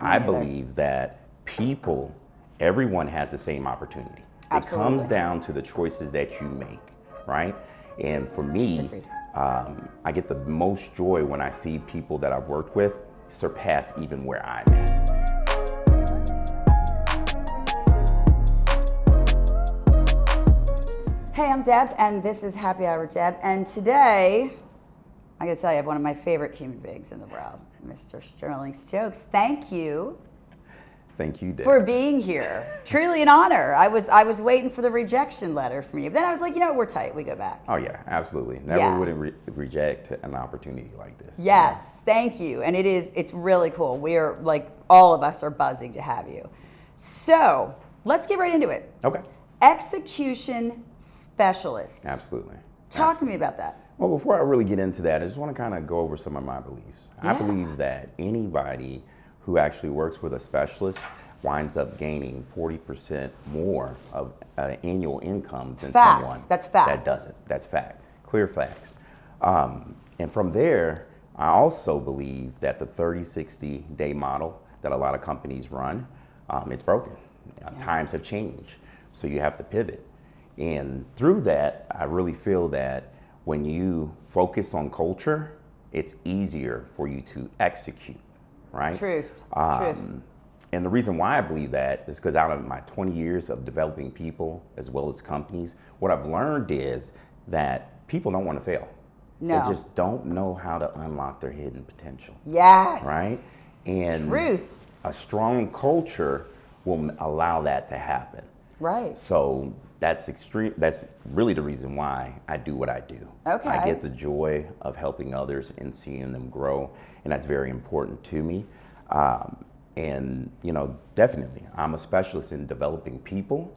I believe that everyone has the same opportunity. Absolutely. It comes down to the choices that you make, right? And for me, I get the most joy when I see people that I've worked with surpass even where I'm at. Hey, I'm Deb, and this is Happy Hour with Deb. And today, I gotta tell you, I have one of my favorite human beings in the world, Mr. Sterling Stokes. Thank you. Thank you, Deb. For being here. Truly an honor. I was waiting for the rejection letter from you. Then I was like, we're tight. We go back. Oh yeah, absolutely. Never would reject an opportunity like this. Yes, thank you. And it's really cool. We are all of us are buzzing to have you. So let's get right into it. Okay. Execution specialist. Absolutely. Talk to me about that. Well, before I really get into that, I just want to kind of go over some of my beliefs. Yeah. I believe that anybody who actually works with a specialist winds up gaining 40% more of annual income than someone that doesn't. That's fact. Clear facts. And from there, I also believe that the 30-60 day model that a lot of companies run, it's broken. Times have changed, so you have to pivot. And through that, I really feel that when you focus on culture, it's easier for you to execute. Right? Truth. And the reason why I believe that is because out of my 20 years of developing people as well as companies, what I've learned is that people don't want to fail. No. They just don't know how to unlock their hidden potential. Yes. Right? And Truth. A strong culture will allow that to happen. Right. So that's really the reason why I do what I do. Okay. I get the joy of helping others and seeing them grow, and that's very important to me. And definitely, I'm a specialist in developing people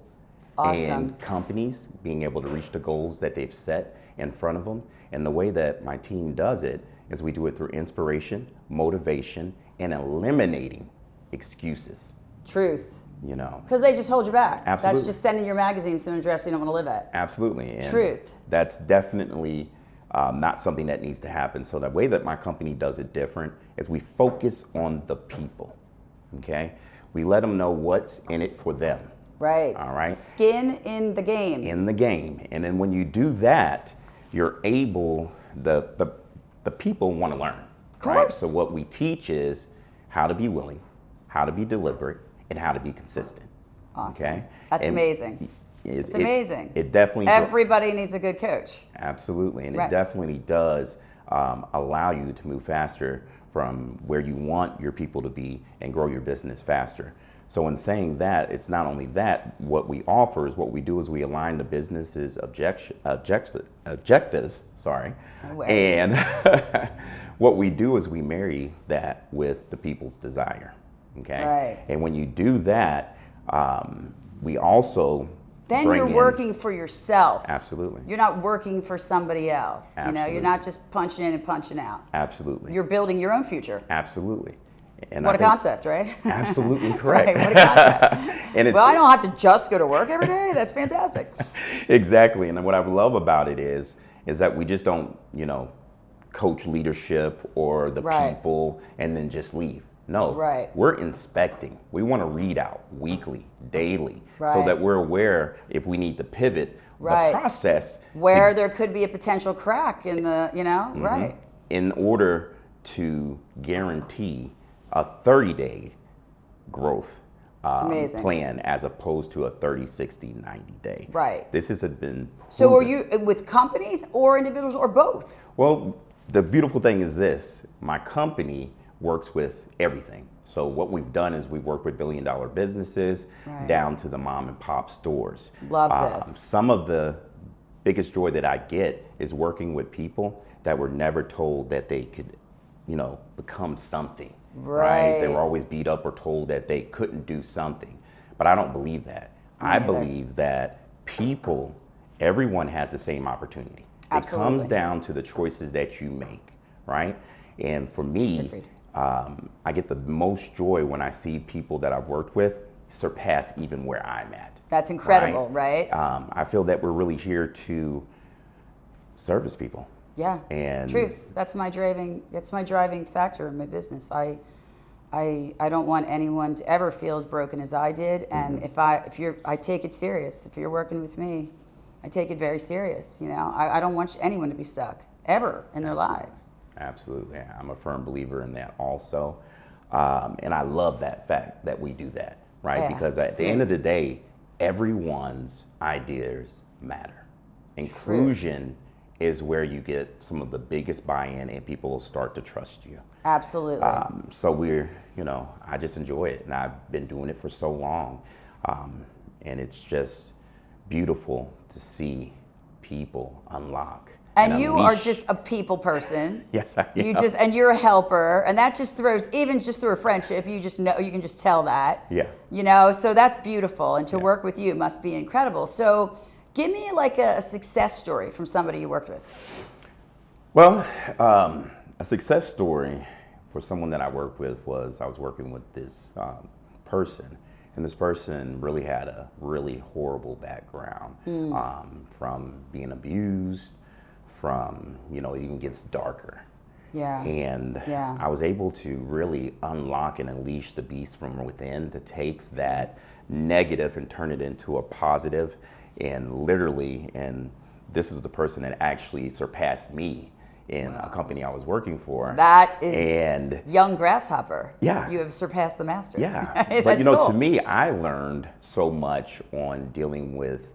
and companies being able to reach the goals that they've set in front of them. And the way that my team does it is we do it through inspiration, motivation, and eliminating excuses. Truth. Because they just hold you back. Absolutely. That's just sending your magazines to an address you don't want to live at. Absolutely. And Truth. That's definitely not something that needs to happen. So the way that my company does it different is we focus on the people. Okay? We let them know what's in it for them. Right. All right? Skin in the game. In the game. And then when you do that, you're able, the people want to learn. Of course. Right? So what we teach is how to be willing, how to be deliberate, and how to be consistent. Awesome. Okay? That's amazing. It's amazing. It definitely. Everybody needs a good coach. Absolutely, and it definitely does allow you to move faster from where you want your people to be and grow your business faster. So in saying that, it's not only that, what we offer is what we do is we align the business's objectives, and what we do is we marry that with the people's desire. Okay. Right. And when you do that, we also you're working for yourself. Absolutely. You're not working for somebody else. Absolutely. You're not just punching in and punching out. Absolutely. You're building your own future. Absolutely. And what a concept, right? Absolutely correct. Right, what a concept. I don't have to just go to work every day. That's fantastic. Exactly. And what I love about it is that we just don't, coach leadership or the people and then just leave. No, we're inspecting. We want to read out weekly, daily, so that we're aware if we need to pivot the process. Where there could be a potential crack in the, in order to guarantee a 30-day growth plan as opposed to a 30, 60, 90 day. Right. This has been proven. So are you with companies or individuals or both? Well, the beautiful thing is this. My company works with everything. So what we've done is we've worked with billion-dollar businesses down to the mom and pop stores. Love this. Some of the biggest joy that I get is working with people that were never told that they could, become something. Right? They were always beat up or told that they couldn't do something. But I don't believe that. I believe that everyone has the same opportunity. Absolutely. It comes down to the choices that you make, right? And for me, I get the most joy when I see people that I've worked with surpass even where I'm at. That's incredible, right? I feel that we're really here to service people. Yeah. And truth. That's my driving factor in my business. I don't want anyone to ever feel as broken as I did. And I take it serious. If you're working with me, I take it very serious. You know, I don't want anyone to be stuck ever in their lives. Absolutely. I'm a firm believer in that also. And I love that fact that we do that, right? Yeah, Because at the end of the day, everyone's ideas matter. Inclusion is where you get some of the biggest buy-in and people will start to trust you. Absolutely. So I just enjoy it, and I've been doing it for so long. And it's just beautiful to see people unlock. And you are unleash. just a people person. Yes, I am. And you're a helper, and that just throws, even just through a friendship, you can just tell that. Yeah. You know, so that's beautiful, and to work with you must be incredible. So give me like a success story from somebody you worked with. Well, a success story for someone that I worked with was I was working with this person, and this person really had a really horrible background from being abused, from, it even gets darker. Yeah. And I was able to really unlock and unleash the beast from within to take that negative and turn it into a positive. And this is the person that actually surpassed me in a company I was working for. That is young grasshopper. Yeah. You have surpassed the master. Yeah. But cool. To me, I learned so much on dealing with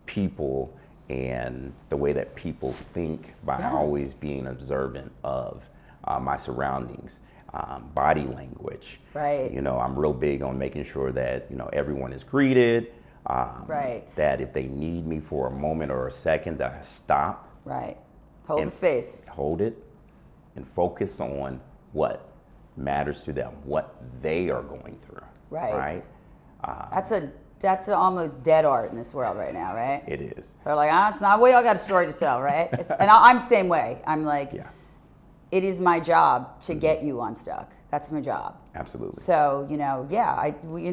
people and the way that people think by always being observant of my surroundings, body language. Right. I'm real big on making sure that, everyone is greeted. Right. That if they need me for a moment or a second, that I stop. Right. Hold the space. Hold it and focus on what matters to them, what they are going through. Right. That's almost dead art in this world right now, right? It is. They're like, it's not, we all got a story to tell, right? And I'm the same way. I'm like, it is my job to get you unstuck. That's my job. Absolutely. So,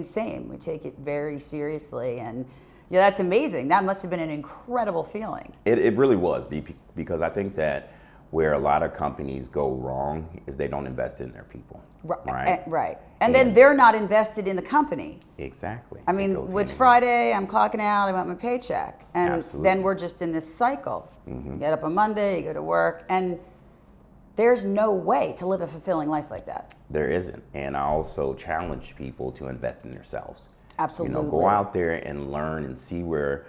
same. We take it very seriously. And that's amazing. That must have been an incredible feeling. It really was, because I think that where a lot of companies go wrong is they don't invest in their people. Right. Right. And then they're not invested in the company. Exactly. I mean, it's Friday, I'm clocking out, I want my paycheck. And Absolutely. then we're just in this cycle. You get up on Monday, you go to work, and there's no way to live a fulfilling life like that. There isn't. And I also challenge people to invest in themselves. Absolutely. Go out there and learn and see where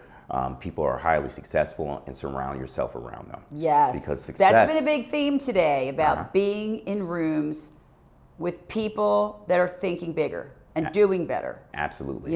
people are highly successful and surround yourself around them. Yes. Because success. That's been a big theme today about being in rooms with people that are thinking bigger and doing better. Absolutely.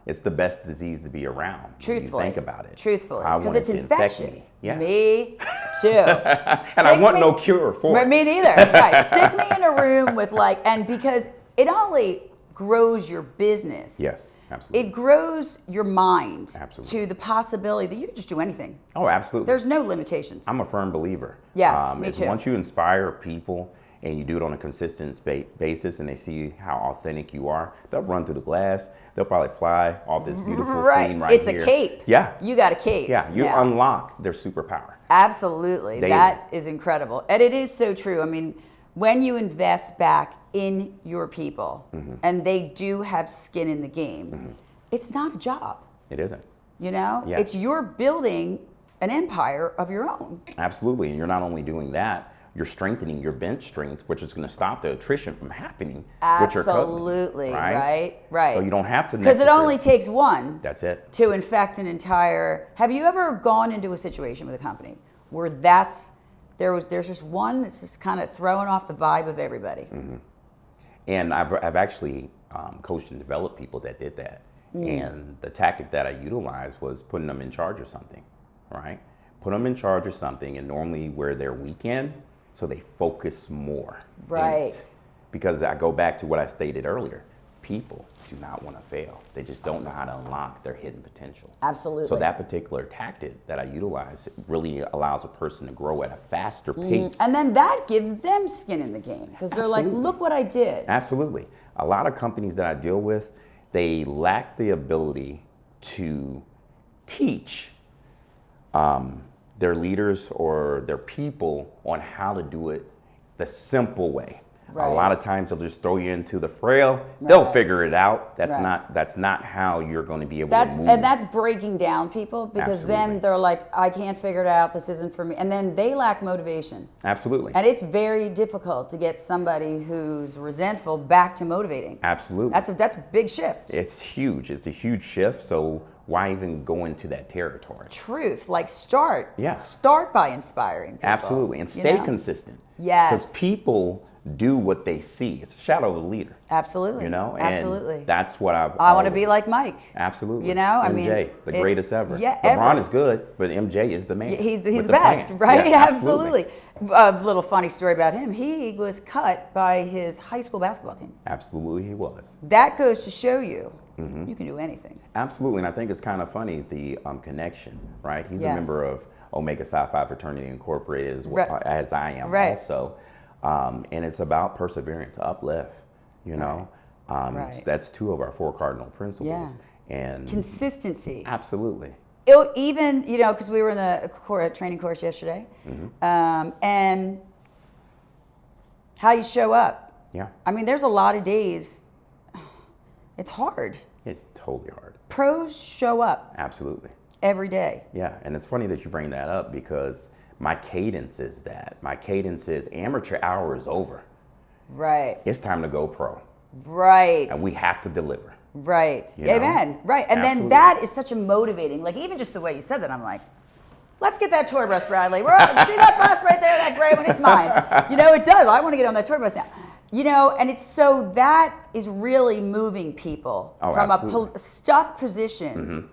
It's the best disease to be around. Truthfully. When you think about it. Truthfully. I Because want it's it to infect infectious. me. Yeah. Me too. And I want no cure for it. Me neither. Right. Stick me in a room with and because it only grows your business. Yes, absolutely. It grows your mind Absolutely. to the possibility that you can just do anything. Oh, absolutely. There's no limitations. I'm a firm believer. Yes, me too. Once you inspire people and you do it on a consistent basis and they see how authentic you are, they'll run through the glass. They'll probably fly off this beautiful scene right It's here. a cape. Yeah. You got a cape. Yeah, you unlock their superpower. Absolutely. Daily. That is incredible. And it is so true. I mean, when you invest back in your people and they do have skin in the game, it's not a job. It isn't. Yeah. It's you're building an empire of your own. Absolutely. And you're not only doing that, you're strengthening your bench strength, which is going to stop the attrition from happening with your company. Absolutely. Right. Right. So you don't have to Because it only takes one. That's it. To infect an entire. Have you ever gone into a situation with a company where there's just one that's just kind of throwing off the vibe of everybody? And I've actually coached and developed people that did that. And the tactic that I utilized was putting them in charge of something, right? Put them in charge of something, and normally where they're weekend, so they focus more. Right. Because I go back to what I stated earlier. People do not want to fail. They just don't know how to unlock their hidden potential. Absolutely. So that particular tactic that I utilize really allows a person to grow at a faster pace. And then that gives them skin in the game because they're like, look what I did. Absolutely. A lot of companies that I deal with, they lack the ability to teach their leaders or their people on how to do it the simple way. A lot of times they'll just throw you into the frail. They'll figure it out. That's not how you're going to be able to move. And that's breaking down people, because Absolutely. then they're like, I can't figure it out. This isn't for me. And then they lack motivation. Absolutely. And it's very difficult to get somebody who's resentful back to motivating. Absolutely. That's a big shift. It's huge. It's a huge shift. So why even go into that territory? Truth, like start. Yeah. Start by inspiring people. Absolutely. And stay consistent. Yes. Because people do what they see. It's a shadow of a leader. Absolutely. You know? Absolutely. And that's what I want to be like Mike. Absolutely. You know, I mean, MJ, the greatest ever. Yeah, LeBron ever. is good, but MJ is the man. He's with the best, plan. right? Yeah, Absolutely. A little funny story about him. He was cut by his high school basketball team. Absolutely, he was. That goes to show you, you can do anything. Absolutely, and I think it's kind of funny, the connection, right? He's a Yes. member of Omega Psi Phi Fraternity Incorporated as well, as I am also. And it's about perseverance, uplift, you know? That's two of our 4 cardinal principles. And Consistency. absolutely. Even, you know, because we were in the training course yesterday, and how you show up. Yeah. I mean, there's a lot of days, it's hard. It's totally hard. Pros show up Absolutely. every day. Yeah, and it's funny that you bring that up because my cadence is that. My cadence is amateur hour is over. Right. It's time to go pro. Right. And we have to deliver. Right. You know? Amen. Right. And Absolutely. then that is such a motivating, like even just the way you said that, I'm like, let's get that tour bus, Bradley. See that bus right there, that gray one? It's mine. You know, it does. I want to get on that tour bus now. You know, and it's so that is really moving people from a stuck position.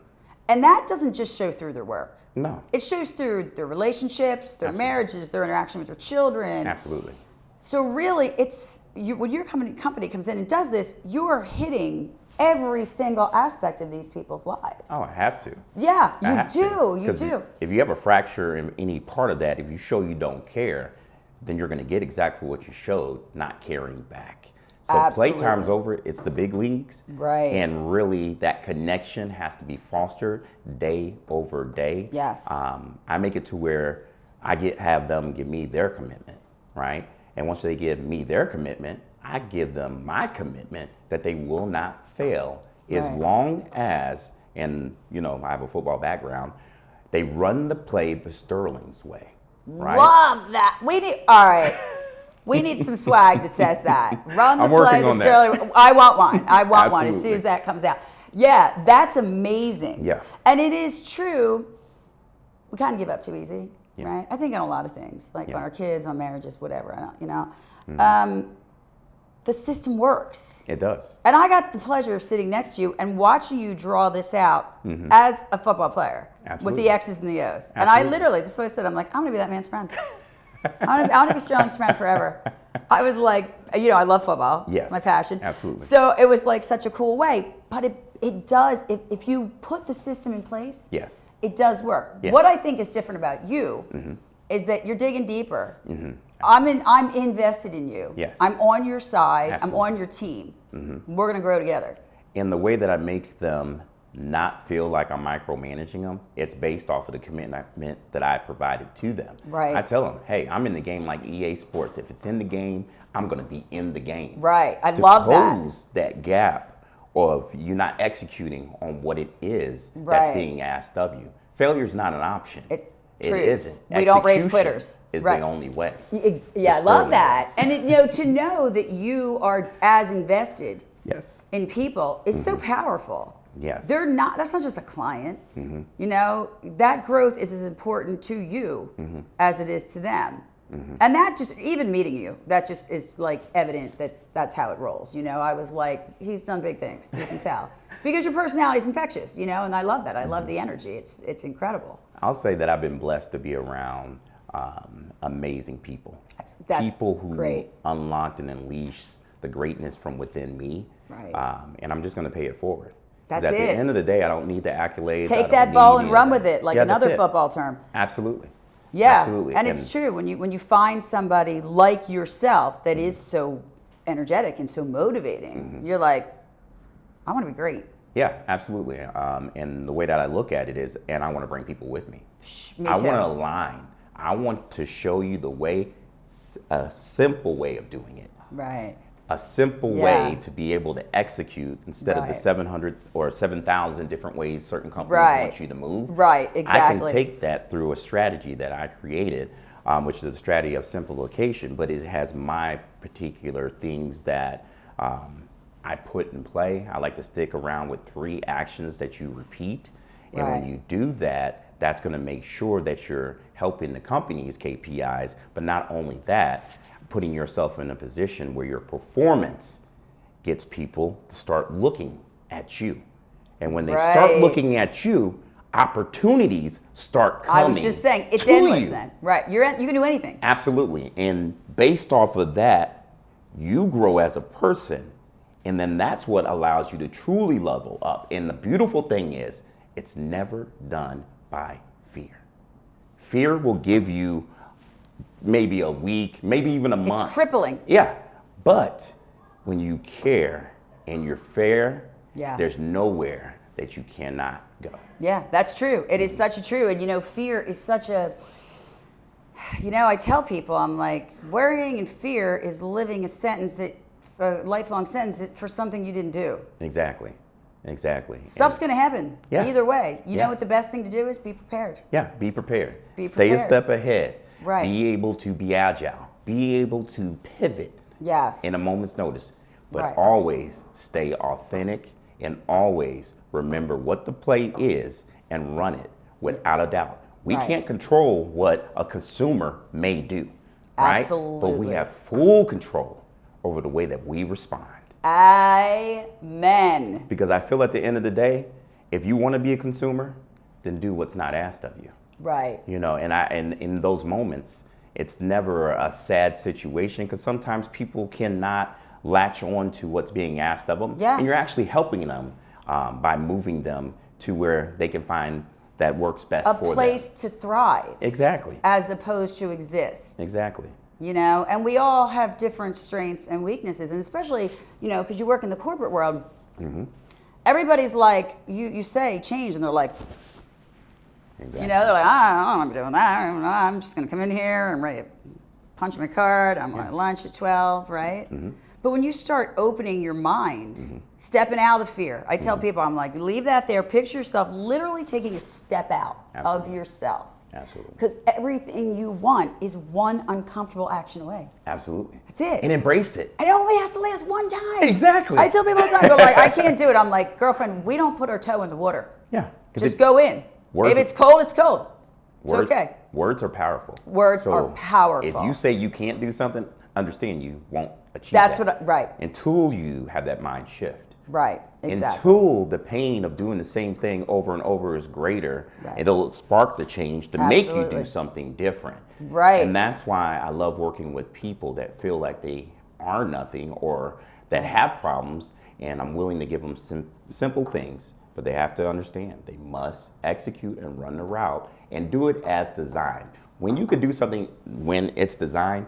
And that doesn't just show through their work. No. It shows through their relationships, their marriages, their interaction with their children. Absolutely. So really, it's when your company comes in and does this, you are hitting every single aspect of these people's lives. Oh, I have to. Yeah, I have to. You do. If you have a fracture in any part of that, if you show you don't care, then you're going to get exactly what you showed, not caring back. So Absolutely. playtime's over. It's the big leagues. Right. And really, that connection has to be fostered day over day. Yes. I make it to where have them give me their commitment, right? And once they give me their commitment, I give them my commitment that they will not fail as long as, and you know, I have a football background, they run the play the Sterling's way, right? Love that. All right. We need some swag that says that. Run the play the Sterling. I want one. I want one as soon as that comes out. Yeah, that's amazing. Yeah. And it is true. We kind of give up too easy, right? I think on a lot of things, like on our kids, on marriages, whatever. You know, the system works. It does. And I got the pleasure of sitting next to you and watching you draw this out as a football player with the X's and the O's. And I literally, this is what I said. I'm like, I'm going to be that man's friend. I want to be Sterling's friend forever. I was like, you know, I love football. Yes, it's my passion. Absolutely. So it was like such a cool way. But it does, if you put the system in place, yes, it does work. Yes. What I think is different about you is that you're digging deeper. I'm invested in you. Yes. I'm on your side. Absolutely. I'm on your team. We're going to grow together. And the way that I make them not feel like I'm micromanaging them, it's based off of the commitment that I provided to them. Right. I tell them, hey, I'm in the game like EA Sports. If it's in the game, I'm going to be in the game. Right. I love that. To close that gap of you not executing on what it is that's being asked of you. Failure is not an option. It isn't. We don't raise quitters. Is the only way. Yeah, I love that. And you know, to know that you are as invested in people is so powerful. Yes. That's not just a client. You know, that growth is as important to you as it is to them. And that just, even meeting you, that just is like evident that's how it rolls. You know, I was like, he's done big things, you can tell. Because your personality is infectious, you know, and I love that. I love the energy. It's incredible. I'll say that I've been blessed to be around amazing people. That's people who great. Unlocked and unleashed the greatness from within me. Right. And I'm just going to pay it forward. That's at it. the end of the day, I don't need the accolades. Take that ball and run with it, like another football term. Absolutely. Yeah, Absolutely. And it's true when you find somebody like yourself that is so energetic and so motivating, you're like, I want to be great. Yeah, absolutely. And the way that I look at it is, and I want to bring people with me. Me I too. want to align. I want to show you the way, a simple way of doing it. Right. A simple way to be able to execute instead of the 700 or 7,000 different ways certain companies want you to move. Right, exactly. I can take that through a strategy that I created, which is a strategy of simplification, but it has my particular things that I put in play. I like to stick around with 3 actions that you repeat. And when you do that, that's going to make sure that you're helping the company's KPIs, but not only that, putting yourself in a position where your performance gets people to start looking at you. And when they start looking at you, opportunities start coming. I was just saying, it's endless then. Right. You can do anything. Absolutely. And based off of that, you grow as a person. And then that's what allows you to truly level up. And the beautiful thing is, it's never done by fear. Fear will give you maybe a week, maybe even a month. It's crippling. Yeah. But when you care and you're fair, there's nowhere that you cannot go. Yeah, that's true. It is such a true. And fear is such a, I tell people, I'm like, worrying and fear is living a lifelong sentence for something you didn't do. Exactly. Stuff's going to happen either way. You know Yeah. what the best thing to do is? Be prepared. Yeah, be prepared. Be Stay a prepared. step ahead. Right. Be able to be agile. Be able to pivot in a moment's notice. But always stay authentic and always remember what the play is and run it without a doubt. We can't control what a consumer may do, right? Absolutely. But we have full control over the way that we respond. Amen. Because I feel at the end of the day, if you want to be a consumer, then do what's not asked of you. Right. And in those moments, it's never a sad situation because sometimes people cannot latch on to what's being asked of them. Yeah. And you're actually helping them by moving them to where they can find that works best for them. A place to thrive. Exactly. As opposed to exist. Exactly. And we all have different strengths and weaknesses, and especially, because you work in the corporate world, everybody's like, you say change, and they're like, they're like, I don't want to be doing that. I'm just going to come in here. I'm ready to punch my card. I'm going to lunch at 12, right? But when you start opening your mind, stepping out of the fear, I tell people, I'm like, leave that there. Picture yourself literally taking a step out of yourself. Absolutely. Because everything you want is one uncomfortable action away. Absolutely. That's it. And embrace it. It only has to last one time. Exactly. I tell people all the time, they're like, I can't do it. I'm like, girlfriend, we don't put our toe in the water. Yeah. Just go in. If it's cold, it's cold. It's okay. Words are powerful. Words are powerful. If you say you can't do something, understand you won't achieve That's that. right. Until you have that mind shift. Right, exactly. Until the pain of doing the same thing over and over is greater, it'll spark the change to make you do something different. Right. And that's why I love working with people that feel like they are nothing or that have problems, and I'm willing to give them simple things, but they have to understand they must execute and run the route and do it as designed. When you could do something when it's designed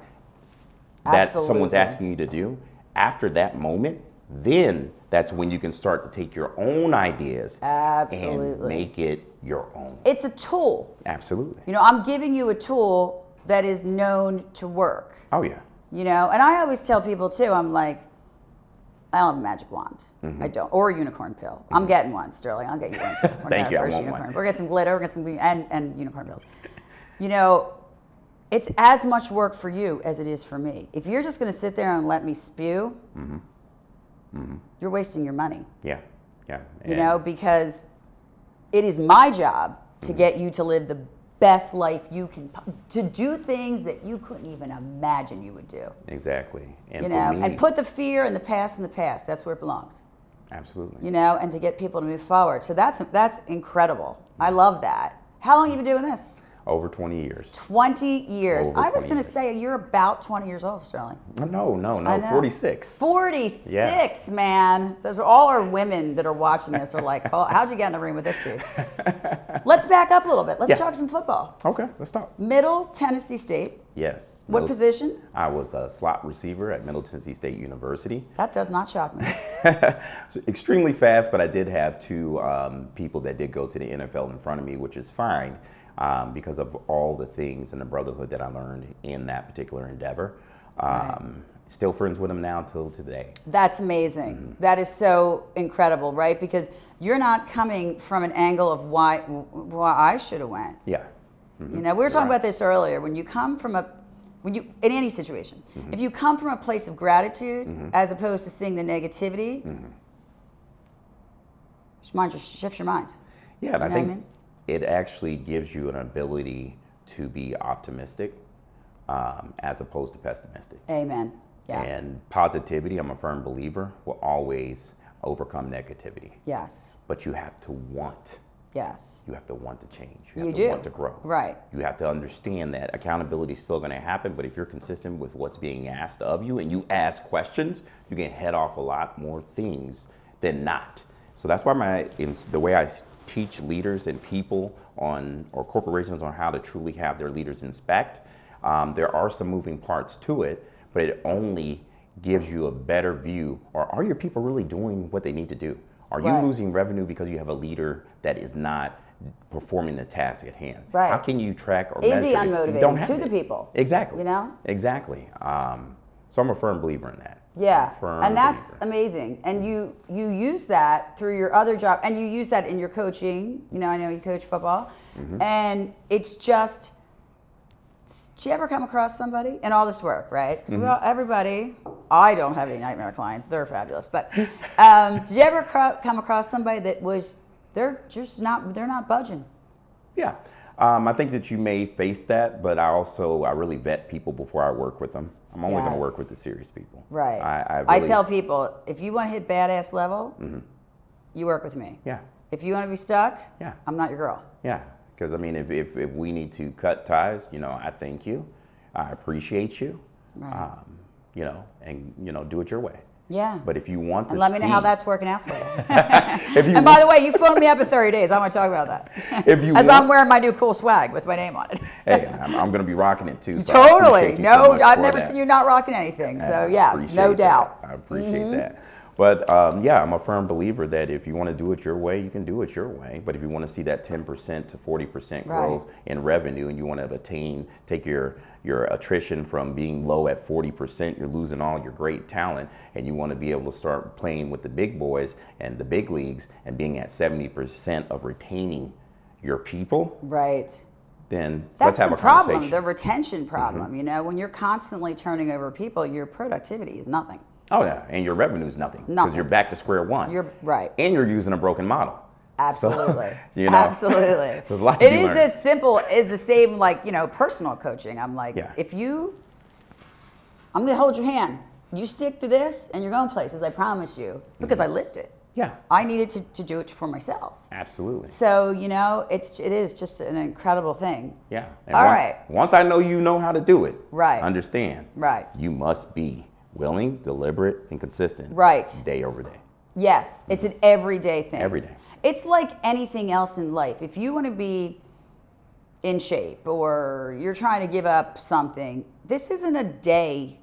that someone's asking you to do, after that moment, then that's when you can start to take your own ideas and make it your own. It's a tool. Absolutely. I'm giving you a tool that is known to work. Oh, yeah. And I always tell people too, I'm like, I don't have a magic wand. I don't. Or a unicorn pill. I'm getting one, Sterling. I'll get you one too. Thank you. I want unicorn. one. We'll get some glitter, we'll get some and unicorn pills. It's as much work for you as it is for me. If you're just going to sit there and let me spew, you're wasting your money. Yeah. Because it is my job to get you to live the best life you can, to do things that you couldn't even imagine you would do. Exactly. And and put the fear and the past in the past. That's where it belongs. Absolutely. And to get people to move forward. So that's incredible. I love that. How long have you been doing this? Over 20 years. 20 years. Over I was 20 going to years. say you're about 20 years old, Sterling. No, 46. 46, man. Those are all our women that are watching this are like, oh, how'd you get in the room with this dude? Let's back up a little bit. Let's talk some football. Okay, let's talk. Middle Tennessee State. Yes. What position? I was a slot receiver at Middle Tennessee State University. That does not shock me. So extremely fast, but I did have 2 people that did go to the NFL in front of me, which is fine. Because of all the things and the brotherhood that I learned in that particular endeavor. Still friends with them now till today. That's amazing. That is so incredible, right? Because you're not coming from an angle of why I should have went. Yeah. You know, we were talking about this earlier. When you come from in any situation, if you come from a place of gratitude as opposed to seeing the negativity, shifts your mind. Yeah, and I You know what I think mean? it actually gives you an ability to be optimistic as opposed to pessimistic. Amen. Yeah. And positivity, I'm a firm believer, will always overcome negativity. Yes. But you have to want. Yes. You have to want to change. You You have do. to want to grow. Right. You have to understand that accountability is still going to happen, but if you're consistent with what's being asked of you and you ask questions, you can head off a lot more things than not. So that's why the way I teach leaders and people or corporations on how to truly have their leaders inspect, there are some moving parts to it, but it only gives you a better view. Or are your people really doing what they need to do? Are you Right. losing revenue because you have a leader that is not performing the task at hand? Right. How can you track or Is measure he if you unmotivated don't have to the it? people? Exactly. You know? Exactly. So I'm a firm believer in that. Yeah, Firm and that's believer. amazing. And you use that through your other job, and you use that in your coaching. You know, I know you coach football, and it's just. Did you ever come across somebody in all this work, right? Well, everybody. I don't have any nightmare clients; they're fabulous. But did you ever come across somebody that was they're not budging? Yeah. I think that you may face that, but I really vet people before I work with them. I'm only going to work Yes. with the serious people. Right. I I really, tell people if you want to hit badass level, you work with me. Yeah. If you want to be stuck, Yeah. I'm not your girl. Yeah. Because I mean, if we need to cut ties, I thank you, I appreciate you, Right. and do it your way. Yeah. But if you want to And let me know how see- that's working out for you. if you And by the way, you phoned me up in 30 days. I want to talk about that. If you As want- I'm wearing my new cool swag with my name on it. hey, I'm going to be rocking it too. So I Totally. appreciate you No, so much I've for never that. seen you not rocking anything. So I yes, appreciate no that. doubt. I appreciate that. But yeah, I'm a firm believer that if you want to do it your way, you can do it your way. But if you want to see that 10% to 40% growth in revenue, and you want to take your attrition from being low at 40%, you're losing all your great talent, and you want to be able to start playing with the big boys and the big leagues and being at 70% of retaining your people, Right. then That's let's have the a problem, conversation. the retention problem. You know, when you're constantly turning over people, your productivity is nothing. Oh yeah, and your revenue is nothing because Nothing. you're back to square one. You're right. And you're using a broken model. Absolutely. So, Absolutely. there's a lot to It be is learned. as simple as the same, personal coaching. I'm like, Yeah. I'm going to hold your hand. You stick to this and you're going places, I promise you, because I lived it. Yeah, I needed to do it for myself. absolutely. So, it is just an incredible thing. Yeah. And All right. Once I know you know how to do it, Right. understand, Right. you must be willing, deliberate, and consistent. Right. Day over day. Yes, it's an everyday thing. Every day. It's like anything else in life. If you want to be in shape or you're trying to give up something, this isn't a day.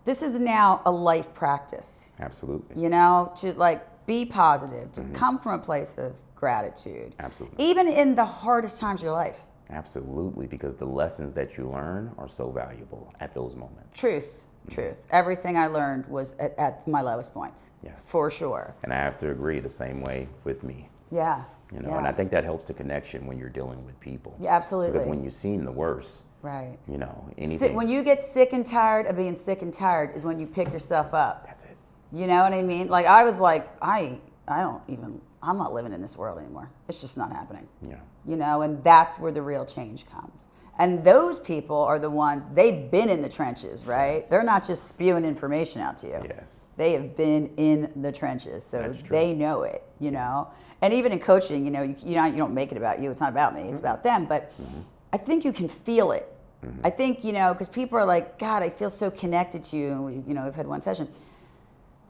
This is now a life practice. Absolutely. To be positive, to come from a place of gratitude. Absolutely. Even in the hardest times of your life. Absolutely, because the lessons that you learn are so valuable at those moments. Truth. Everything I learned was at my lowest points. Yes. For sure. And I have to agree the same way with me. Yeah. And I think that helps the connection when you're dealing with people. Yeah, absolutely. Because when you've seen the worst, Right. anything. When you get sick and tired of being sick and tired is when you pick yourself up. That's it. You know what I mean? Like I was like, I'm not living in this world anymore. It's just not happening. Yeah. And that's where the real change comes. And those people are the ones, they've been in the trenches, right? Yes. They're not just spewing information out to you. Yes. They have been in the trenches, so That's true. they know it, And even in coaching, you don't make it about you. It's not about me. It's about them. But I think you can feel it. I think, because people are like, God, I feel so connected to you. And we've had one session.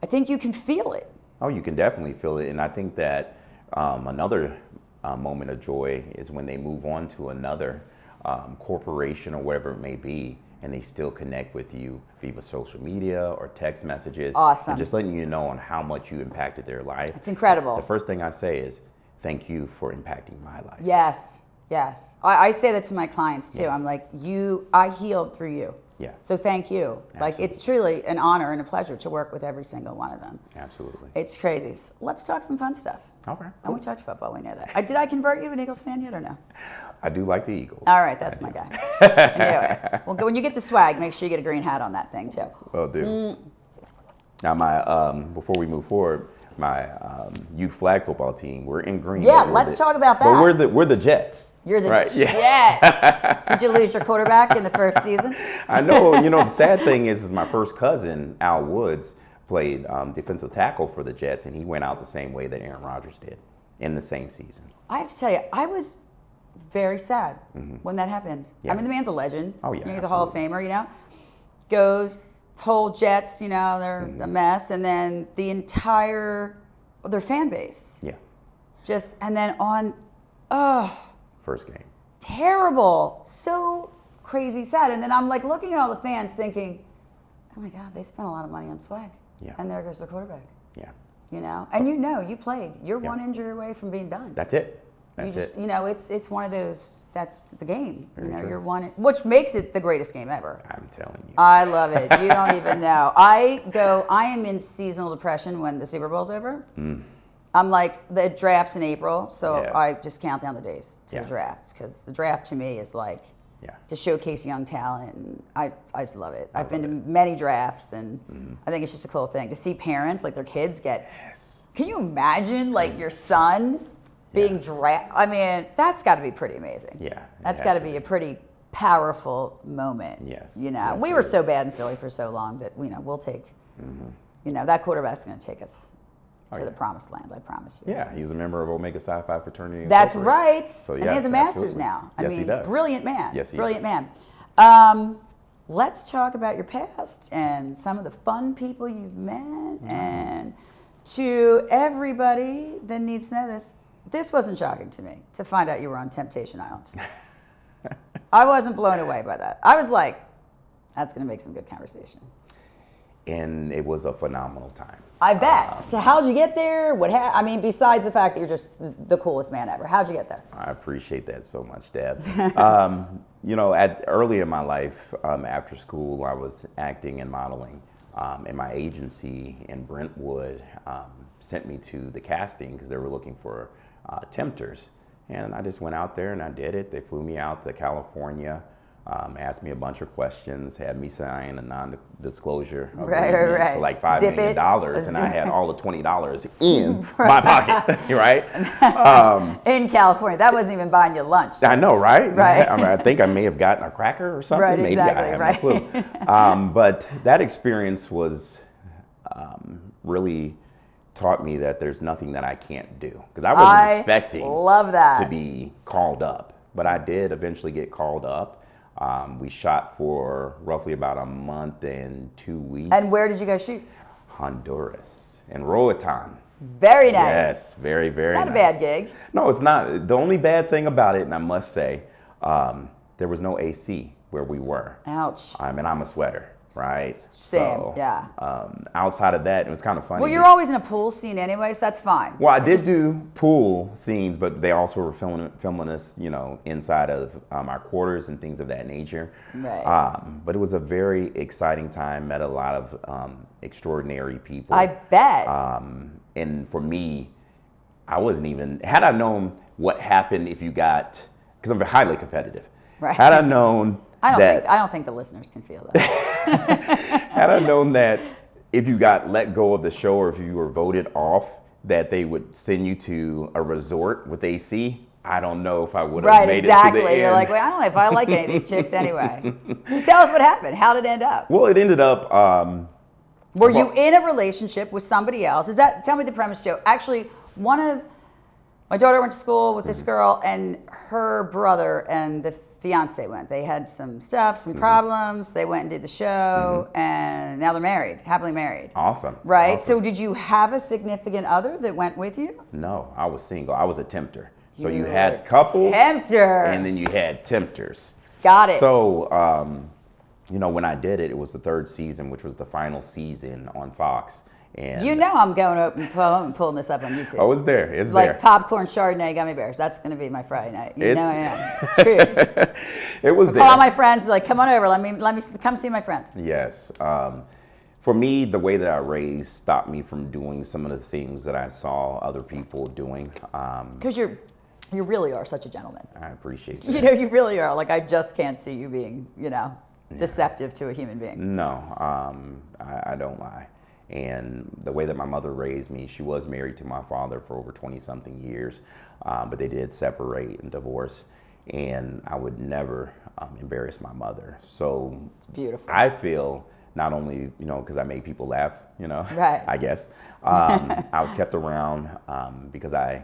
I think you can feel it. Oh, you can definitely feel it. And I think that another moment of joy is when they move on to another corporation or whatever it may be, and they still connect with you via social media or text messages. Awesome. And just letting you know on how much you impacted their life. It's incredible. The first thing I say is, thank you for impacting my life. Yes. I say that to my clients too. Yeah. I'm like, I healed through you. Yeah. So thank you. Like, it's truly an honor and a pleasure to work with every single one of them. Absolutely. It's crazy. So let's talk some fun stuff. Okay. And we touch football, we know that. Did I convert you to an Eagles fan yet or no? I do like the Eagles. All right, that's my guy. I knew it. Well, when you get to swag, make sure you get a green hat on that thing too. Will do. Now, my before we move forward, my youth flag football team, we're in green. Yeah, let's talk about that. But we're the Jets. You're the right? Jets. Yeah. Did you lose your quarterback in the first season? I know. You know, the sad thing is my first cousin, Al Woods, played defensive tackle for the Jets, and he went out the same way that Aaron Rodgers did in the same season. I have to tell you, I was very sad when that happened. Yeah. I mean, the man's a legend. Oh, yeah, He's a Hall of Famer, you know. Goes, whole Jets, you know, they're a mess. And then the entire, their fan base. Yeah. Just, and then on, First game. terrible. So crazy sad. And then I'm like looking at all the fans thinking, oh my God, they spent a lot of money on swag. Yeah. And there goes their quarterback. Yeah. You know, and you played. You're one injury away from being done. That's it. That's it. You know, it's one of those. That's the game. Very you know, true. you're one, which makes it the greatest game ever. I'm telling you. I love it. You don't even know. I am in seasonal depression when the Super Bowl's over. I'm like, the draft's in April, so Yes. I just count down the days to Yeah. the draft, because the draft to me is like to showcase young talent, and I just love it. I've been to many drafts, and I think it's just a cool thing to see parents, like their kids get. Yes. Can you imagine, like, your son being drafted? I mean, that's got to be pretty amazing. Yeah. That's got to be a pretty powerful moment. Yes. You know, Yes, we it were is. so bad in Philly for so long that, you know, we'll take, you know, that quarterback's going to take us to the promised land, I promise you. Yeah, he's a member of Omega Psi Phi fraternity. That's Incorporated. right. So, and he has yes, a master's absolutely. now. I Yes, mean, he does. brilliant man. Yes, he brilliant does. man. Let's talk about your past and some of the fun people you've met. And to everybody that needs to know this wasn't shocking to me to find out you were on Temptation Island. I wasn't blown away by that. I was like, that's going to make some good conversation. And it was a phenomenal time. I bet. So how'd you get there? I mean, besides the fact that you're just the coolest man ever, how'd you get there? I appreciate that so much, Deb. You know, early in my life, after school, I was acting and modeling. And my agency in Brentwood sent me to the casting because they were looking for tempters. And I just went out there and I did it. They flew me out to California, asked me a bunch of questions, had me sign a non-disclosure agreement right. for like $5 Zip million, it. and I had all the $20 in my pocket, right? In California. That wasn't even buying you lunch. I know, right? Right. I mean, I think I may have gotten a cracker or something. Right, Maybe exactly, I have right. no clue. But that experience was really taught me that there's nothing that I can't do, because I wasn't expecting love that. to be called up, but I did eventually get called up. We shot for roughly about a month and 2 weeks. And where did you guys shoot? Honduras and Roatan. Very nice. Yes, very, very Not nice. a bad gig. No, it's not. The only bad thing about it, and I must say, there was no AC where we were. Ouch. And I'm a sweater, right? Same, So, yeah. Outside of that, it was kind of funny. Well, you're always in a pool scene anyway, so that's fine. Well, I did do pool scenes, but they also were filming us, you know, inside of our quarters and things of that nature. Right. But it was a very exciting time. Met a lot of extraordinary people. I bet. And for me, I wasn't even, had I known what happened if you got, because I'm highly competitive. Right. Had I known I that, don't think the listeners can feel that. had I known that if you got let go of the show or if you were voted off, that they would send you to a resort with AC, I don't know if I would have made exactly. it to the end. You're like, well, I don't know if I like any of these chicks anyway. So tell us what happened. How did it end up? Well, it ended up. Were you in a relationship with somebody else? Tell me the premise, Joe. Actually, my daughter went to school with this girl, and her brother and the fiance went. They had some stuff, some problems. They went and did the show, and now they're married, happily married. Awesome. Right? Awesome. So did you have a significant other that went with you? No, I was single. I was a tempter. So you were had a couples, tempter. and then you had tempters. Got it. So, you know, when I did it, it was the third season, which was the final season on Fox. And You know I'm going up and pulling this up on YouTube. oh, it's there. It's like there. popcorn, Chardonnay, gummy bears. That's going to be my Friday night. You know I am. True. It was there. Call my friends, be like, come on over. Let me come see my friends. Yes. For me, the way that I raised stopped me from doing some of the things that I saw other people doing. Because you really are such a gentleman. I appreciate that. You know, you really are. Like, I just can't see you being, deceptive to a human being. No, I don't lie. And the way that my mother raised me, she was married to my father for over 20-something years, but they did separate and divorce. And I would never embarrass my mother. So It's beautiful. I feel not only, because I made people laugh, Right. I guess, I was kept around because I,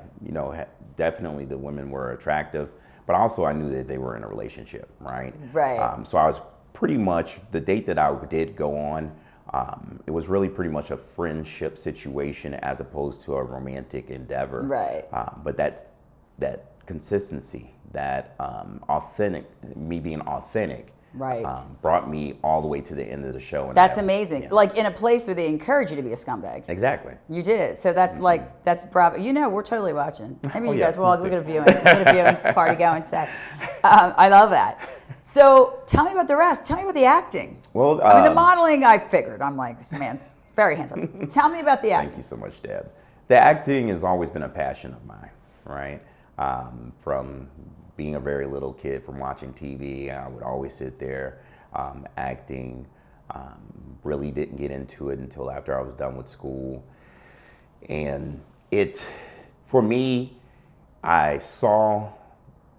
definitely the women were attractive, but also I knew that they were in a relationship, right? Right. So I was pretty much, the date that I did go on, it was really pretty much a friendship situation as opposed to a romantic endeavor. Right. But that consistency, that me being authentic, Right. brought me all the way to the end of the show. And That's amazing. Yeah. Like in a place where they encourage you to be a scumbag. Exactly. You did it. So that's that's bravo. We're totally watching. Maybe you guys, yeah, we're going to viewing. We're going to viewing party going today. I love that. So tell me about the rest. Tell me about the acting. Well, I mean, the modeling, I figured. I'm like, this man's very handsome. Tell me about the acting. Thank you so much, Deb. The acting has always been a passion of mine, right? From being a very little kid, from watching TV, I would always sit there acting. Really didn't get into it until after I was done with school. And for me, I saw,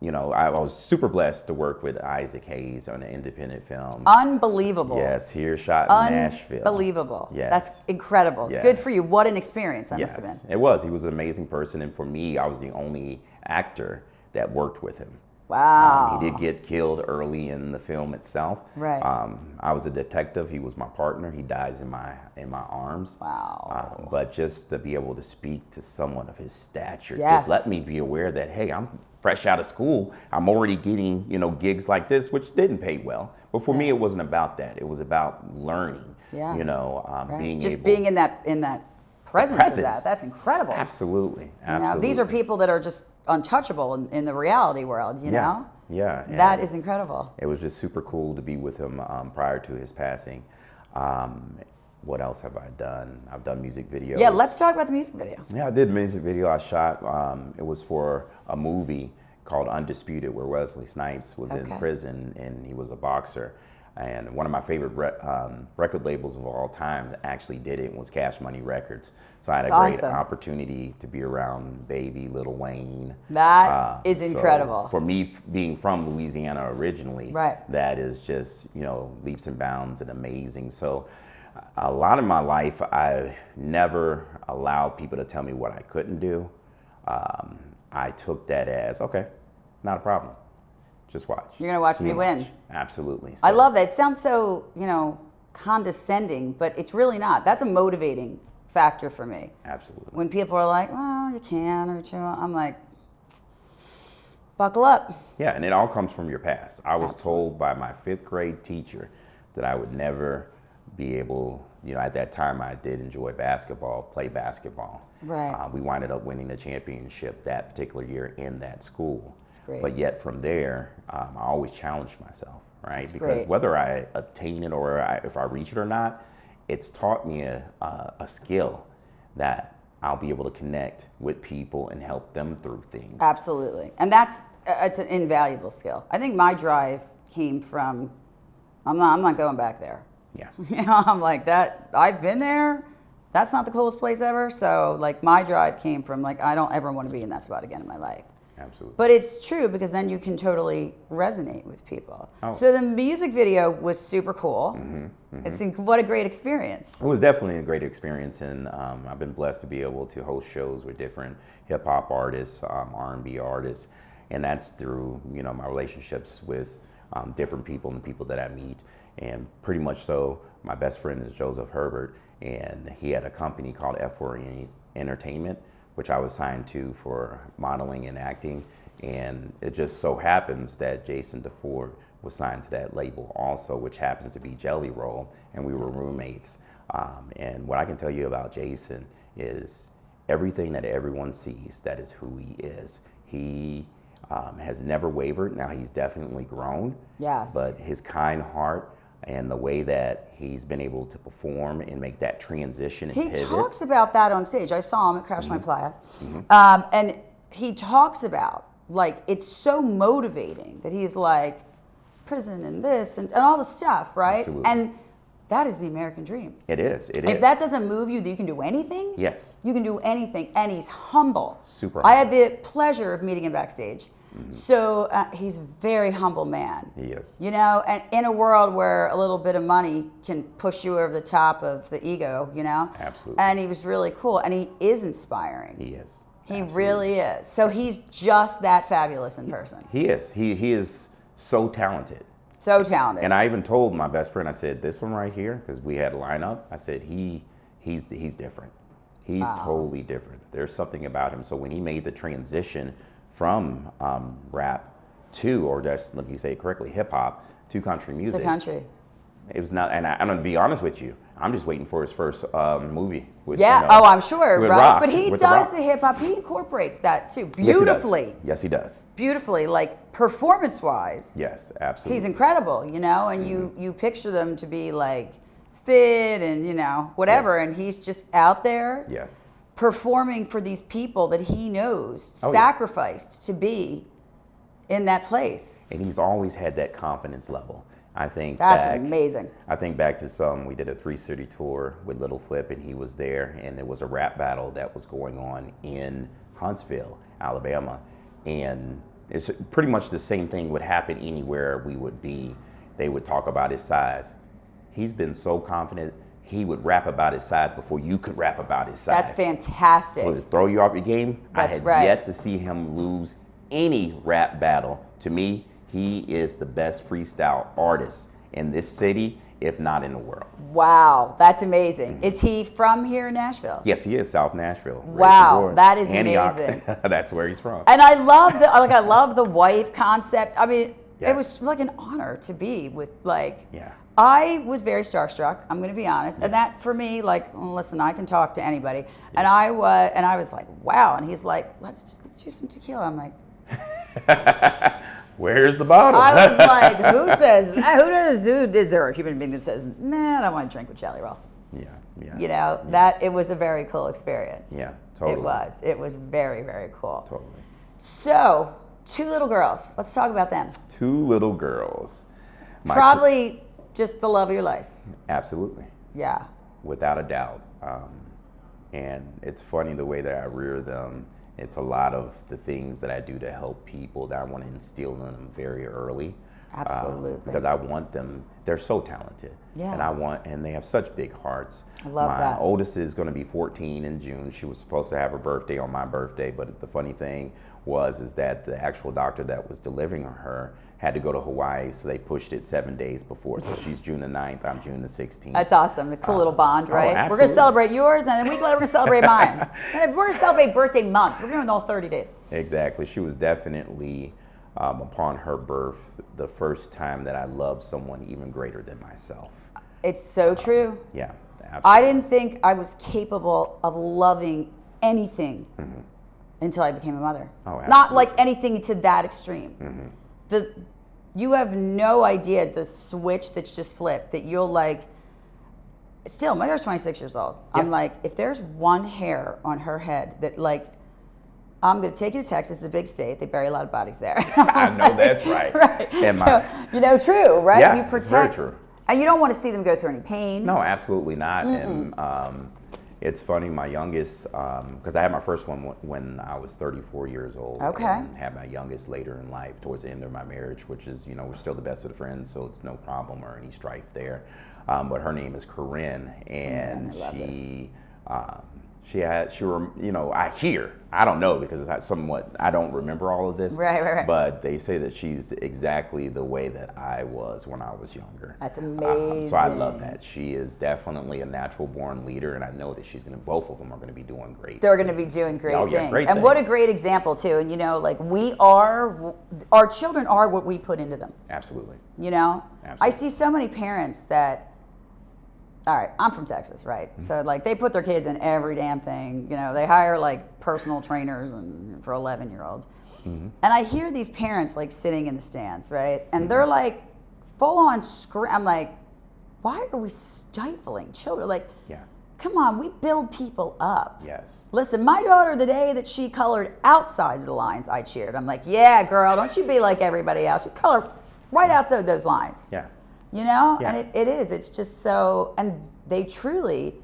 I was super blessed to work with Isaac Hayes on an independent film. Unbelievable. Yes, here shot in Nashville. Unbelievable. Yes. That's incredible. Yes. Good for you. What an experience that must have been. It was. He was an amazing person. And for me, I was the only actor that worked with him. Wow. He did get killed early in the film itself. Right. I was a detective. He was my partner. He dies in my arms. Wow. But just to be able to speak to someone of his stature, Yes. just let me be aware that, hey, I'm fresh out of school. I'm already getting, gigs like this, which didn't pay well. But for me, it wasn't about that. It was about learning. Yeah. Right. Being just able, being in that presence of that. That's incredible. Absolutely. Absolutely. These are people that are just untouchable in the reality world, know? Yeah. That is incredible. It was just super cool to be with him prior to his passing. What else have I done? I've done music videos. Yeah, let's talk about the music video. Yeah, I did a music video. I shot, it was for a movie called Undisputed, where Wesley Snipes was in prison and he was a boxer. And one of my favorite record labels of all time actually did it, was Cash Money Records. So I had a great opportunity to be around Baby, Lil Wayne. That is incredible. So for me, being from Louisiana originally, right. that is just, leaps and bounds and amazing. So a lot of my life, I never allowed people to tell me what I couldn't do. I took that as, okay, not a problem. Just watch. You're going to watch me win. Absolutely. So. I love that. It sounds so, condescending, but it's really not. That's a motivating factor for me. Absolutely. When people are like, well, you can, or I'm like, buckle up. Yeah, and it all comes from your past. I was told by my 5th grade teacher that I would never be able, at that time I did enjoy basketball, play basketball. Right. We winded up winning the championship that particular year in that school. That's great. But yet from there, I always challenged myself, right? That's because great. Whether I attain it or if I reach it or not, it's taught me a skill that I'll be able to connect with people and help them through things. Absolutely. And it's an invaluable skill. I think my drive came from, I'm not going back there. Yeah. I'm like that. I've been there. That's not the coolest place ever. So like my drive came from like, I don't ever want to be in that spot again in my life. Absolutely. But it's true because then you can totally resonate with people. Oh. So the music video was super cool. What a great experience. It was definitely a great experience, and I've been blessed to be able to host shows with different hip hop artists, R&B artists, and that's through my relationships with different people and the people that I meet. And pretty much so, my best friend is Joseph Herbert, and he had a company called F4 Entertainment, which I was signed to for modeling and acting. And it just so happens that Jason DeFord was signed to that label also, which happens to be Jelly Roll, and we were roommates. And what I can tell you about Jason is everything that everyone sees, that is who he is. He has never wavered. Now, he's definitely grown. Yes. But his kind heart and the way that he's been able to perform and make that transition and he pivot. talks about that on stage. I saw him at Crash My Playa. And he talks about, like, it's so motivating that he's like, prison and this and all the stuff, right? Absolutely. And that is the American dream. It is. It If is. that doesn't move you, that you can do anything. Yes. You can do anything. And he's humble. Super I humble. had the pleasure of meeting him backstage. So he's a very humble man. He is. You know, and in a world where a little bit of money can push you over the top of the ego, you know? Absolutely. And he was really cool. And he is inspiring. He is. He Absolutely. really is. So he's just that fabulous in person. He is. He is so talented. So talented. And I even told my best friend, I said, this one right here, because we had a lineup, I said, he's different. He's totally different. There's something about him. So when he made the transition from rap to, or just let me say it correctly, hip hop to country music. To country. It was not, and I'm going to be honest with you, I'm just waiting for his first movie. With, Yeah, you know, I'm sure, with right? Rock, But he with does Rock. the hip hop, he incorporates that too, Yes, he does. beautifully. Yes, he does. Beautifully, like performance wise. Yes, absolutely. He's incredible, you know, and you picture them to be like fit and, you know, whatever, and he's just out there Yes. performing for these people that he knows Oh, yeah. sacrificed to be in that place. And he's always had that confidence level. I think That's back, amazing. I think back to we did a 3-city tour with Little Flip, and he was there, and there was a rap battle that was going on in Huntsville, Alabama. And it's pretty much the same thing would happen anywhere we would be. They would talk about his size. He's been so confident, he would rap about his size before you could rap about his size. That's fantastic. So to throw you off your game, That's I had right. yet to see him lose any rap battle. To me, he is the best freestyle artist in this city, if not in the world. Wow, that's amazing. Is he from here in Nashville? Yes, he is, South Nashville. Raised and Wow, born. that is Antioch. amazing. That's where he's from. And I love the wife concept. I mean, Yes. it was like an honor to be with, like, Yeah. I was very starstruck, I'm going to be honest. And that for me, like, listen, I can talk to anybody. Yes. And I was like, wow. And he's like, let's do some tequila. I'm like, Where's the bottle? I was like, who is there a human being that says, man, I want to drink with Jelly Roll? Yeah, yeah. You know, that it was a very cool experience. Yeah, totally. It was very, very cool. Totally. So, 2 little girls. Let's talk about them. 2 little girls. My Probably just the love of your life. Absolutely. Yeah. Without a doubt. And it's funny the way that I rear them. It's a lot of the things that I do to help people that I want to instill in them very early. Absolutely. Because I want them, they're so talented. Yeah. And they have such big hearts. I love my that. oldest is going to be 14 in June. She was supposed to have her birthday on my birthday, but the funny thing is that the actual doctor that was delivering her had to go to Hawaii, so they pushed it 7 days before. So she's June the 9th, I'm June the 16th. That's awesome. A cool little bond, right? We're going to absolutely. celebrate yours, and a week later, we're going to celebrate mine. And we're going to celebrate birthday month. We're doing all 30 days. Exactly. She was definitely, upon her birth, the first time that I loved someone even greater than myself. It's so true. Yeah, absolutely. I didn't think I was capable of loving anything until I became a mother. Oh, Not absolutely. like anything to that extreme. You have no idea the switch that's just flipped, that you'll like, still, my daughter's 26 years old. Yeah. I'm like, if there's one hair on her head that like, I'm going to take you to Texas, it's a big state. They bury a lot of bodies there. I know that's right. Right. And So, you know, true, right? Yeah, You it's protect. very true. And you don't want to see them go through any pain. No, absolutely not. And it's funny, my youngest, because I had my first one when I was 34 years old. Okay. And had my youngest later in life, towards the end of my marriage, which is, we're still the best of friends, so it's no problem or any strife there. But her name is Corinne, and I love I don't know because it's somewhat, I don't remember all of this. Right. But they say that she's exactly the way that I was when I was younger. That's amazing. So I love that. She is definitely a natural born leader, and I know that both of them are going to be doing great. They're going to be doing great Oh, yeah, things. great And what a things. great example, too. And, like our children are what we put into them. Absolutely. I Absolutely. see so many parents that all right, I'm from Texas, right? So like they put their kids in every damn thing. You know, they hire like personal trainers and for 11-year-olds. And I hear these parents like sitting in the stands, right? And they're like full on I'm like, why are we stifling children? Like, Yeah. come on, we build people up. Yes. Listen, my daughter, the day that she colored outside the lines, I cheered. I'm like, yeah, girl, don't you be like everybody else. You color right outside those lines. Yeah. You know? Yeah. And it is. It's just so, and they truly,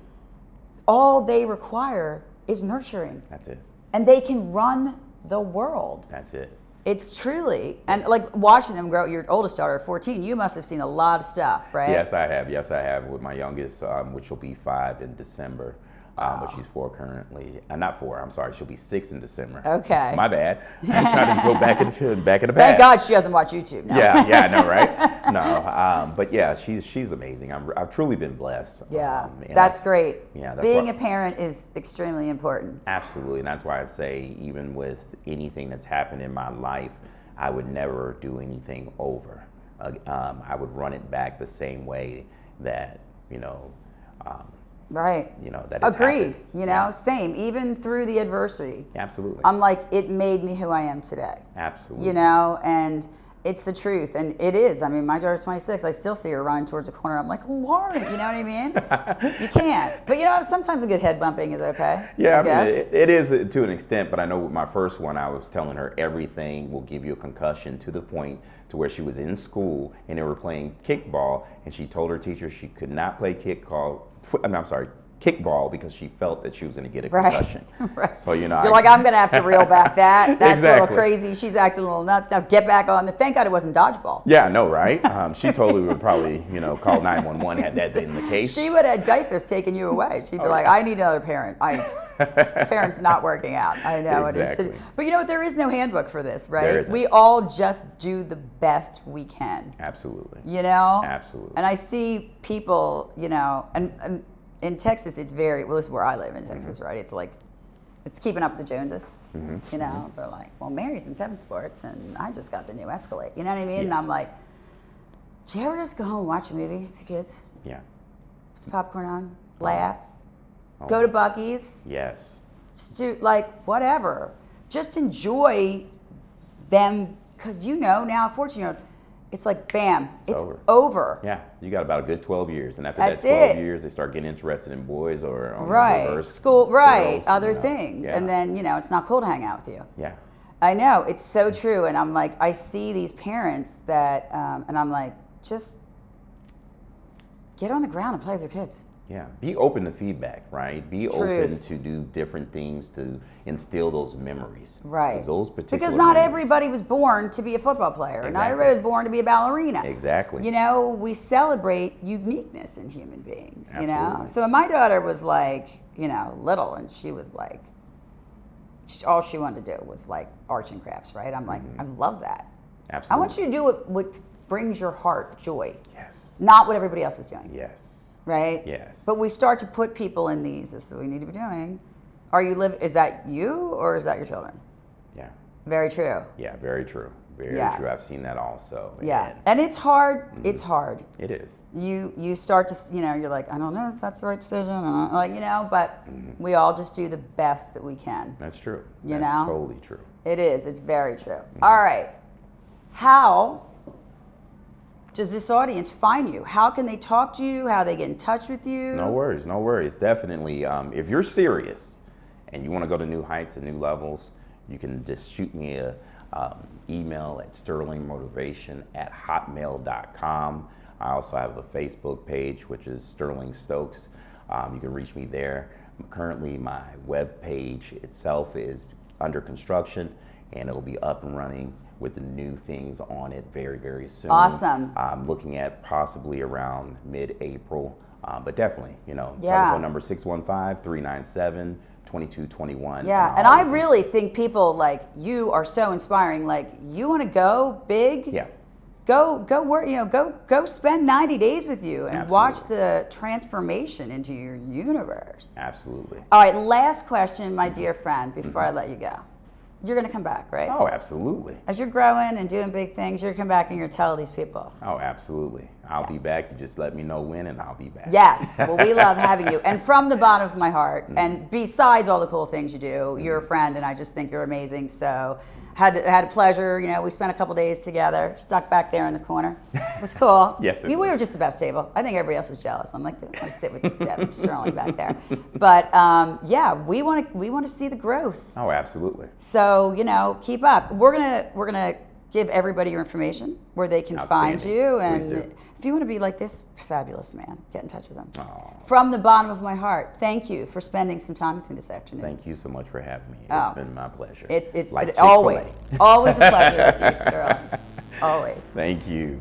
all they require is nurturing. That's it. And they can run the world. That's it. It's truly, and like watching them grow, your oldest daughter, 14, you must have seen a lot of stuff, right? Yes, I have. Yes, I have with my youngest, which will be 5 in December. But she's 4 currently. Not 4. I'm sorry. She'll be 6 in December. Okay. My bad. I'm trying to go back in the past. Thank God she doesn't watch YouTube now. Yeah, I know, right? No, but yeah, she's amazing. I've truly been blessed. Yeah, And that's great. Yeah, that's being why- a parent is extremely important. Absolutely, and that's why I say even with anything that's happened in my life, I would never do anything over. I would run it back the same way that Right. that it's Agreed. happened. You know, same. Even through the adversity, Absolutely. I'm like, it made me who I am today. Absolutely. You know, and it's the truth, and it is. I mean, my daughter's 26. I still see her running towards the corner. I'm like, Lauren, you know what I mean? You can't. But you know, sometimes a good head bumping is okay. Yeah, I guess. it is to an extent, but I know with my first one, I was telling her everything will give you a concussion to the point to where she was in school and they were playing kickball, and she told her teacher she could not play kickball because she felt that she was going to get a concussion. Right. So you're like, I'm going to have to reel back that. That's a little Exactly. crazy. She's acting a little nuts. Now get back on. Thank God it wasn't dodgeball. Yeah, I know, right? She totally would probably, call 911 had that been the case. She would have DIFUS taken you away. She'd be like, I need another parent. This parent's not working out. I know Exactly. it is. But you know what? There is no handbook for this, right? There isn't. We all just do the best we can. Absolutely. You know? Absolutely. And I see people, and in Texas, it's very, well, this is where I live in Texas, right? It's like, it's keeping up with the Joneses. They're like, well, Mary's in 7 sports and I just got the new Escalade. You know what I mean? Yeah. And I'm like, do you ever just go home and watch a movie with your kids? Yeah. Some popcorn on, laugh, Oh. go to Buc-ee's, Yes. just do whatever. Just enjoy them, because now, 14-year-old, it's like, bam, it's over. Yeah, you got about a good 12 years, and after That's that 12 it. years, they start getting interested in boys or on Right, reverse school, right, girls, other things. Yeah. And then, it's not cool to hang out with you. Yeah. I know, it's so true. And I'm like, I see these parents that, and I'm like, just get on the ground and play with your kids. Yeah, be open to feedback, right? Be open Truth. to do different things to instill those memories. Right. 'Cause those particular Because not memories- everybody was born to be a football player. And not Exactly. everybody was born to be a ballerina. Exactly. We celebrate uniqueness in human beings, Absolutely. So my daughter was like, little, and she was like, all she wanted to do was like arts and crafts, right? I'm like, I love that. Absolutely. I want you to do what brings your heart joy, Yes. not what everybody else is doing. Yes. Right? Yes. But we start to put people in these. This is what we need to be doing. Is that you or is that your children? Yeah. Very true. Yeah. Very true. Very Yes. true. I've seen that also. Yeah. And it's hard. It's hard. It is. You start to, you're like, I don't know if that's the right decision. But we all just do the best that we can. That's true. You That's know? totally true. It is. It's very true. All right. How does this audience find you? How can they talk to you? How they get in touch with you? No worries, no worries. Definitely, if you're serious and you want to go to new heights and new levels, you can just shoot me a email at sterlingmotivation@hotmail.com. I also have a Facebook page, which is Sterling Stokes. You can reach me there. Currently, my web page itself is under construction, and it'll be up and running with the new things on it very, very soon. Awesome. I'm looking at possibly around mid-April, but definitely, Yeah. telephone number 615-397-2221. Yeah, and I really think people like you are so inspiring. Like, you want to go big? Yeah. Go work. Go spend 90 days with you and watch Absolutely. the transformation into your universe. Absolutely. All right, last question, my dear friend, before I let you go. You're going to come back, right? Oh, absolutely. As you're growing and doing big things, you're going to come back and you're going to tell these people. Oh, absolutely. I'll be back. You just let me know when, and I'll be back. Yes. Well, we love having you. And from the bottom of my heart, and besides all the cool things you do, you're a friend, and I just think you're amazing. So had a pleasure. You know, we spent a couple days together, stuck back there in the corner. It was cool. Yes, we were just the best table. I think everybody else was jealous. I'm like, I sit with Devin Sterling back there. But yeah, we want to see the growth. Oh, absolutely. So, you know, keep up. We're gonna give everybody your information where they can find Outstanding. you, Please and do. if you want to be like this fabulous man, get in touch with him. Oh, From the bottom of my heart, thank you for spending some time with me this afternoon. thank you so much for having me. Oh. It's been my pleasure. It's like always Chick-fil-A. always a pleasure with you, Sterling. Always. Thank you.